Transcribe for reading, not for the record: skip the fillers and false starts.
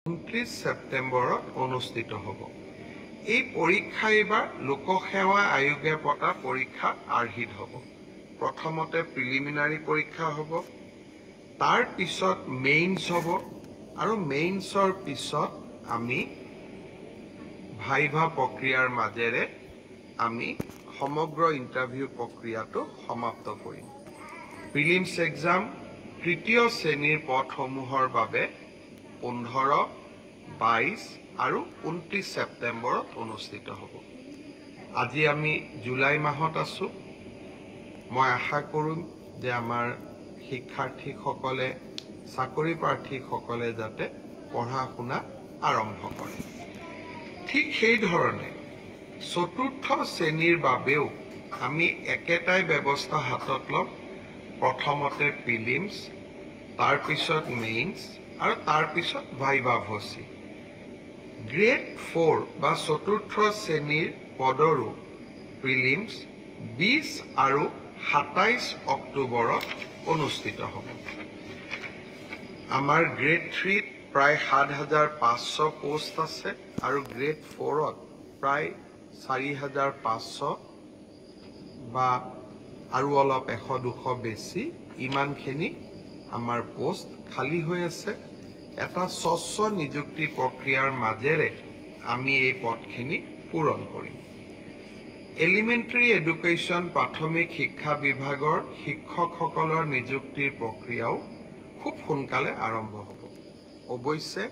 29 সেপ্টেম্বৰত অনুষ্ঠিত হ'ব। এই পৰীক্ষা এইবাৰ লোকসেৱা আয়োগে পতা পৰীক্ষা আৰ্হিত হ'ব। প্ৰথমতে প্ৰিলিমিনাৰী পৰীক্ষা হ'ব, তাৰ পিছত মেইনছ হ'ব, আৰু মেইনছৰ পিছত আমি ভাইভা প্ৰক্ৰিয়াৰ মাজেৰে আমি সমগ্ৰ ইণ্টাৰভিউ প্ৰক্ৰিয়াটো সমাপ্ত কৰিম। প্ৰিলিমছ এক্সাম তৃতীয় শ্ৰেণীৰ পদসমূহৰ বাবে 15, 22 আৰু 29 সেপ্টেম্বৰত অনুষ্ঠিত হ'ব। আজি আমি জুলাই মাহত আছোঁ। মই আশা কৰোঁ যে আমাৰ শিক্ষাৰ্থীসকলে, চাকৰি প্ৰাৰ্থীসকলে যাতে পঢ়া শুনা আৰম্ভ কৰে। ঠিক সেইধৰণে চতুৰ্থ শ্ৰেণীৰ বাবেও আমি একেটাই ব্যৱস্থা হাতত ল'ম। প্ৰথমতে প্ৰিলিমছ, তাৰপিছত মেইনছ আৰু তাৰপিছত ভাইভা ভচি। গ্ৰেড 4 বা চতুৰ্থ শ্ৰেণীৰ পদৰো প্ৰিলিমছ 20 আৰু 27 অক্টোবৰত অনুষ্ঠিত হ'ব। আমাৰ গ্ৰেড 3ত প্ৰায় 7,500 পোষ্ট আছে আৰু গ্ৰেড 4ত প্ৰায় 4,500 বা আৰু অলপ 100-200 বেছি, ইমানখিনি আমাৰ পোষ্ট খালী হৈ আছে। এটা স্বচ্ছ নিযুক্তি প্ৰক্ৰিয়াৰ মাজেৰে আমি এই পদখিনি পূৰণ কৰিম। এলিমেণ্টাৰী এডুকেশ্যন প্ৰাথমিক শিক্ষা বিভাগৰ শিক্ষকসকলৰ নিযুক্তিৰ প্ৰক্ৰিয়াও খুব সোনকালে আৰম্ভ হ'ব। অৱশ্যে